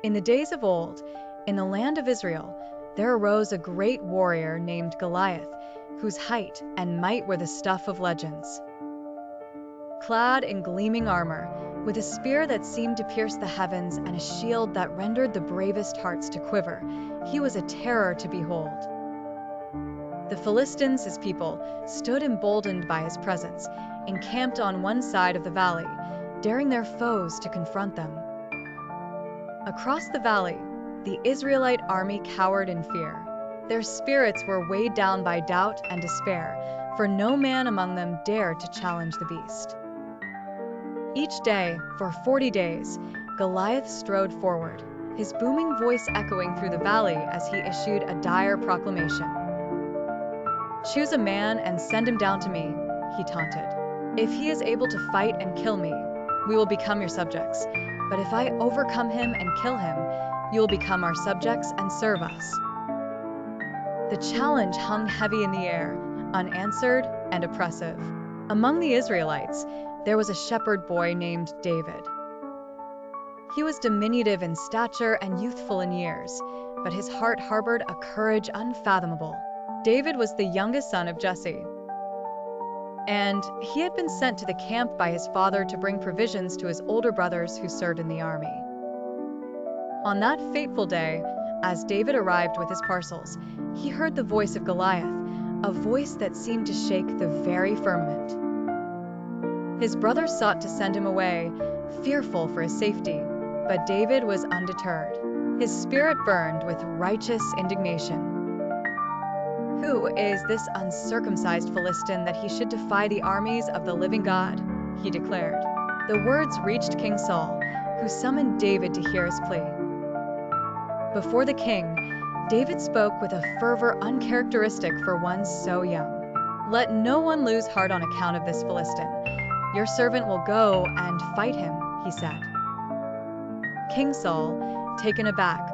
In the days of old, in the land of Israel, there arose a great warrior named Goliath, whose height and might were the stuff of legends. Clad in gleaming armor, with a spear that seemed to pierce the heavens and a shield that rendered the bravest hearts to quiver, he was a terror to behold. The Philistines, his people, stood emboldened by his presence, encamped on one side of the valley, daring their foes to confront them. Across the valley, the Israelite army cowered in fear. Their spirits were weighed down by doubt and despair, for no man among them dared to challenge the beast. Each day, for 40 days, Goliath strode forward, his booming voice echoing through the valley as he issued a dire proclamation. "Choose a man and send him down to me," he taunted. "If he is able to fight and kill me, we will become your subjects. But if I overcome him and kill him, you will become our subjects and serve us." The challenge hung heavy in the air, unanswered and oppressive. Among the Israelites, there was a shepherd boy named David. He was diminutive in stature and youthful in years, but his heart harbored a courage unfathomable. David was the youngest son of Jesse, and he had been sent to the camp by his father to bring provisions to his older brothers who served in the army. On that fateful day, as David arrived with his parcels, he heard the voice of Goliath, a voice that seemed to shake the very firmament. His brothers sought to send him away, fearful for his safety, but David was undeterred. His spirit burned with righteous indignation. "Who is this uncircumcised Philistine that he should defy the armies of the living God?" he declared. The words reached King Saul, who summoned David to hear his plea. Before the king, David spoke with a fervor uncharacteristic for one so young. "Let no one lose heart on account of this Philistine. Your servant will go and fight him," he said. King Saul, taken aback,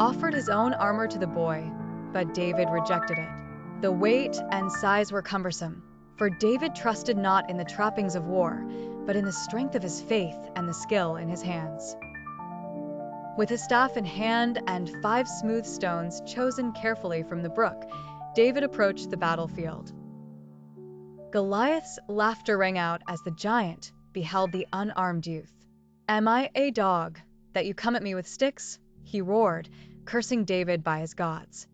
offered his own armor to the boy, but David rejected it. The weight and size were cumbersome, for David trusted not in the trappings of war, but in the strength of his faith and the skill in his hands. With his staff in hand and 5 smooth stones chosen carefully from the brook, David approached the battlefield. Goliath's laughter rang out as the giant beheld the unarmed youth. "Am I a dog, that you come at me with sticks?" he roared, cursing David by his gods.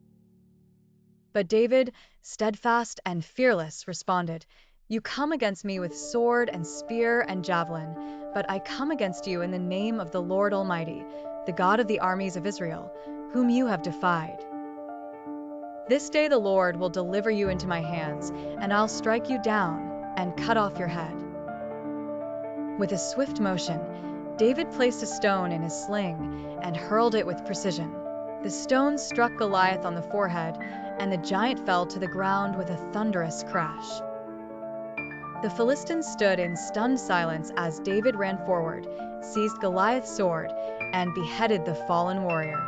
But David, steadfast and fearless, responded, "You come against me with sword and spear and javelin, but I come against you in the name of the Lord Almighty, the God of the armies of Israel, whom you have defied. This day the Lord will deliver you into my hands, and I'll strike you down and cut off your head." With a swift motion, David placed a stone in his sling and hurled it with precision. The stone struck Goliath on the forehead, and the giant fell to the ground with a thunderous crash. The Philistines stood in stunned silence as David ran forward, seized Goliath's sword, and beheaded the fallen warrior.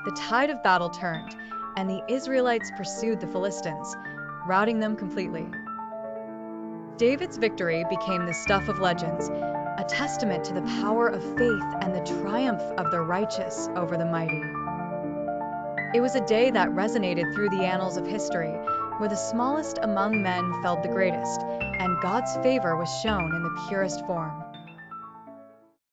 The tide of battle turned, and the Israelites pursued the Philistines, routing them completely. David's victory became the stuff of legends, a testament to the power of faith and the triumph of the righteous over the mighty. It was a day that resonated through the annals of history, where the smallest among men felt the greatest, and God's favor was shown in the purest form.